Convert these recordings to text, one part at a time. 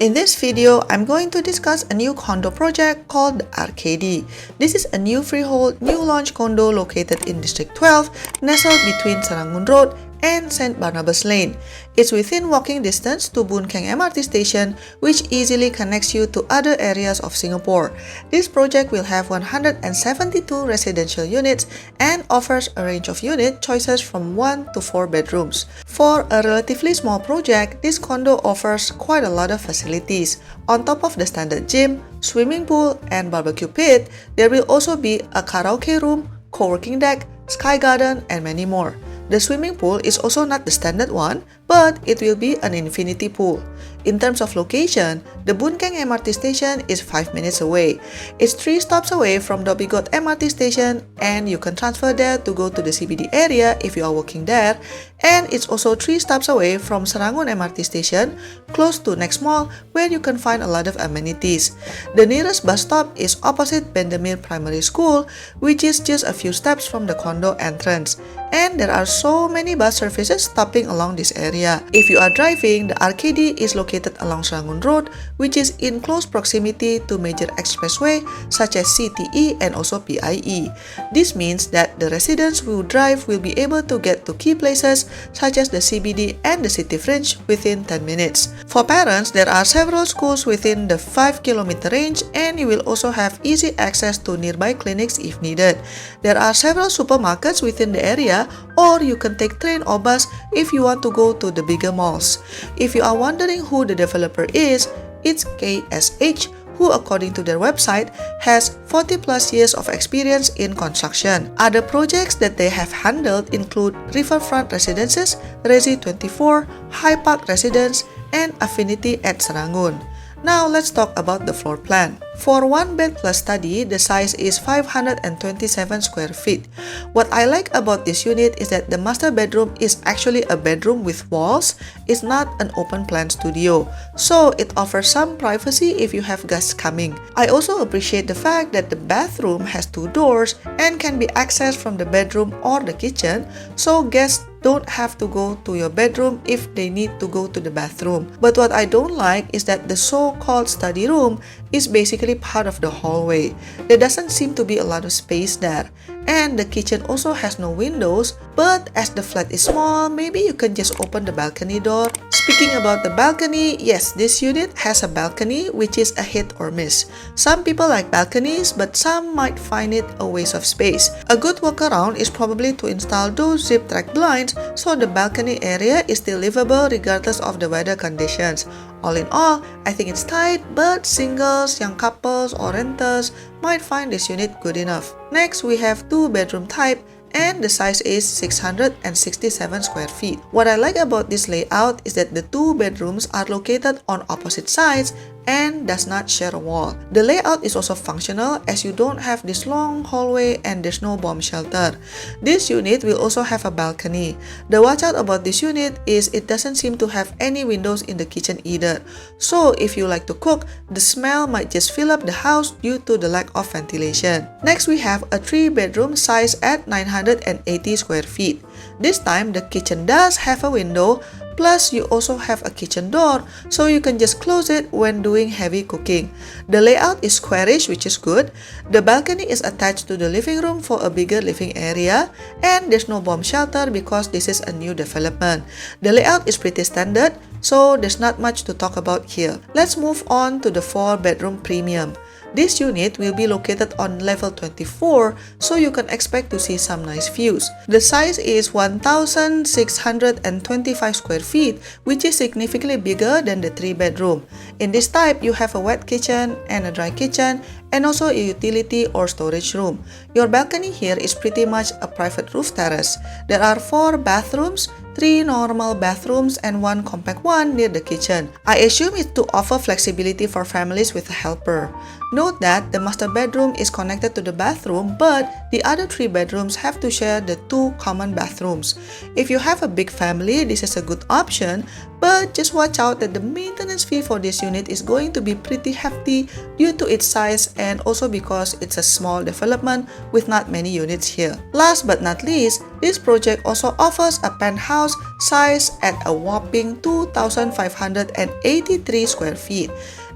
In this video, I'm going to discuss a new condo project called Arcady. This is a new freehold, new launch condo located in District 12, nestled between Serangoon Road and St. Barnabas Lane. It's within walking distance to Boon Keng MRT station, which easily connects you to other areas of Singapore. This project will have 172 residential units and offers a range of unit choices from 1 to 4 bedrooms. For a relatively small project, this condo offers quite a lot of facilities. On top of the standard gym, swimming pool, and barbecue pit, there will also be a karaoke room, co-working deck, sky garden, and many more. The swimming pool is also not the standard one, but it will be an infinity pool. In terms of location, the Boon Keng MRT station is 5 minutes away. It's 3 stops away from Dhoby Ghaut MRT station, and you can transfer there to go to the CBD area if you are working there. And it's also 3 stops away from Serangoon MRT station, close to Next Mall, where you can find a lot of amenities. The nearest bus stop is opposite Bendemeer Primary School, which is just a few steps from the condo entrance. And there are so many bus services stopping along this area. If you are driving, the Arcady is located along Serangoon Road, which is in close proximity to major expressway such as CTE and also PIE. This means that the residents who drive will be able to get to key places such as the CBD and the City Fringe within 10 minutes. For parents, there are several schools within the 5-kilometer range, and you will also have easy access to nearby clinics if needed. There are several supermarkets within the area, or you can take train or bus if you want to go to the bigger malls. If you are wondering who the developer is, it's KSH, who according to their website has 40 plus years of experience in construction. Other projects that they have handled include Riverfront Residences, Resi24, High Park Residence, and Affinity at Serangoon. Now let's talk about the floor plan. For 1 bed plus study, the size is 527 square feet. What I like about this unit is that the master bedroom is actually a bedroom with walls. It's not an open plan studio, so it offers some privacy if you have guests coming. I also appreciate the fact that the bathroom has 2 doors and can be accessed from the bedroom or the kitchen, so guests don't have to go to your bedroom if they need to go to the bathroom. But what I don't like is that the so-called study room is basically part of the hallway. There doesn't seem to be a lot of space there. And the kitchen also has no windows, but as the flat is small, maybe you can just open the balcony door. Speaking about the balcony, yes, this unit has a balcony, which is a hit or miss. Some people like balconies, but some might find it a waste of space. A good workaround is probably to install those zip track blinds so the balcony area is still livable regardless of the weather conditions. All in all, I think it's tight, but singles, young couples, or renters might find this unit good enough. Next, we have 2-bedroom type, and the size is 667 square feet. What I like about this layout is that the 2 bedrooms are located on opposite sides and does not share a wall. The layout is also functional as you don't have this long hallway and there's no bomb shelter. This unit will also have a balcony. The watch out about this unit is it doesn't seem to have any windows in the kitchen either. So if you like to cook, the smell might just fill up the house due to the lack of ventilation. Next, we have a 3-bedroom size at 980 square feet. This time, the kitchen does have a window, plus you also have a kitchen door, so you can just close it when doing heavy cooking. The layout is squarish, which is good. The balcony is attached to the living room for a bigger living area, and there's no bomb shelter because this is a new development. The layout is pretty standard, so there's not much to talk about here. Let's move on to the 4-bedroom premium. This unit will be located on level 24, so you can expect to see some nice views. The size is 1,625 square feet, which is significantly bigger than the 3-bedroom. In this type, you have a wet kitchen and a dry kitchen, and also a utility or storage room. Your balcony here is pretty much a private roof terrace. There are 4 bathrooms, 3 normal bathrooms, and 1 compact one near the kitchen. I assume it's to offer flexibility for families with a helper. Note that the master bedroom is connected to the bathroom, but the other 3 bedrooms have to share the 2 common bathrooms. If you have a big family, this is a good option, but just watch out that the maintenance fee for this unit is going to be pretty hefty due to its size and also because it's a small development with not many units here. Last but not least, this project also offers a penthouse sized at a whopping 2,583 square feet.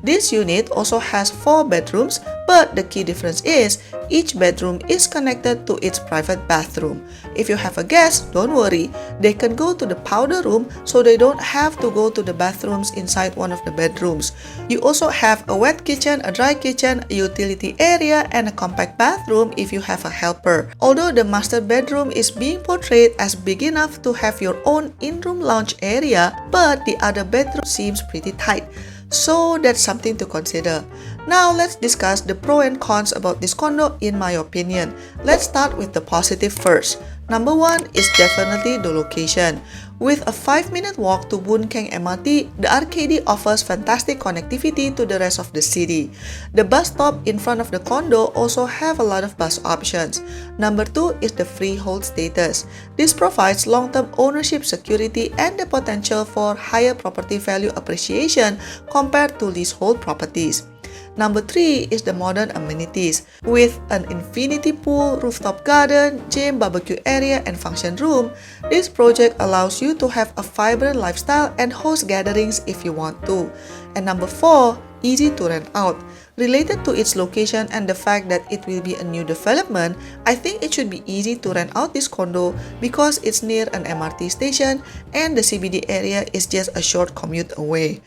This unit also has 4 bedrooms, but the key difference is each bedroom is connected to its private bathroom. If you have a guest, don't worry, they can go to the powder room so they don't have to go to the bathrooms inside one of the bedrooms. You also have a wet kitchen, a dry kitchen, a utility area, and a compact bathroom if you have a helper. Although the master bedroom is being portrayed as big enough to have your own in-room lounge area, but the other bedroom seems pretty tight. So that's something to consider. Now let's discuss the pros and cons about this condo in my opinion. Let's start with the positive first. Number 1 is definitely the location. With a 5-minute walk to Boon Keng MRT, the Arcady offers fantastic connectivity to the rest of the city. The bus stop in front of the condo also have a lot of bus options. Number 2 is the freehold status. This provides long-term ownership security and the potential for higher property value appreciation compared to leasehold properties. Number 3 is the modern amenities. With an infinity pool, rooftop garden, gym, barbecue area, and function room, this project allows you to have a vibrant lifestyle and host gatherings if you want to. And number 4, easy to rent out. Related to its location and the fact that it will be a new development, I think it should be easy to rent out this condo because it's near an MRT station and the CBD area is just a short commute away.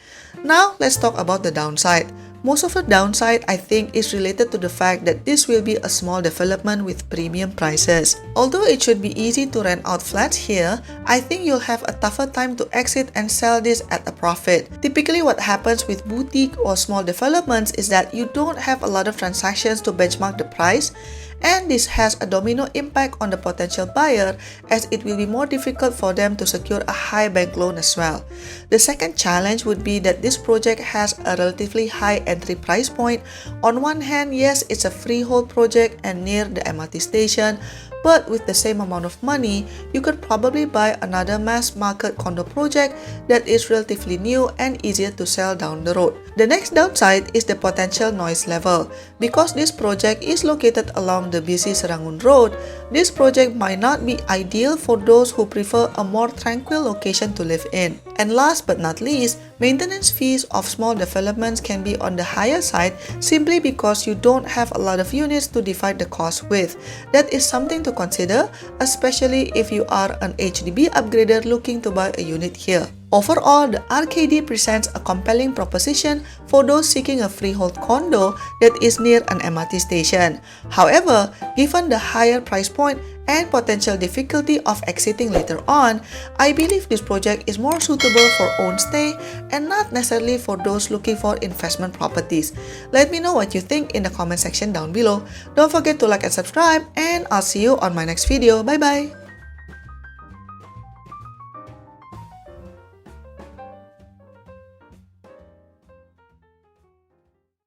Now, let's talk about the downside. Most of the downside, I think, is related to the fact that this will be a small development with premium prices. Although it should be easy to rent out flats here, I think you'll have a tougher time to exit and sell this at a profit. Typically, what happens with boutique or small developments is that you don't have a lot of transactions to benchmark the price, and this has a domino impact on the potential buyer as it will be more difficult for them to secure a high bank loan as well. The second challenge would be that this project has a relatively high entry price point. On one hand, yes, it's a freehold project and near the MRT station, but with the same amount of money, you could probably buy another mass market condo project that is relatively new and easier to sell down the road. The next downside is the potential noise level. Because this project is located along the busy Serangoon Road, this project might not be ideal for those who prefer a more tranquil location to live in. And last but not least, maintenance fees of small developments can be on the higher side simply because you don't have a lot of units to divide the cost with. That is something to consider, especially if you are an HDB upgrader looking to buy a unit here. Overall, the Arcady presents a compelling proposition for those seeking a freehold condo that is near an MRT station. However, given the higher price point and potential difficulty of exiting later on, I believe this project is more suitable for own stay and not necessarily for those looking for investment properties. Let me know what you think in the comment section down below. Don't forget to like and subscribe, and I'll see you on my next video. Bye bye!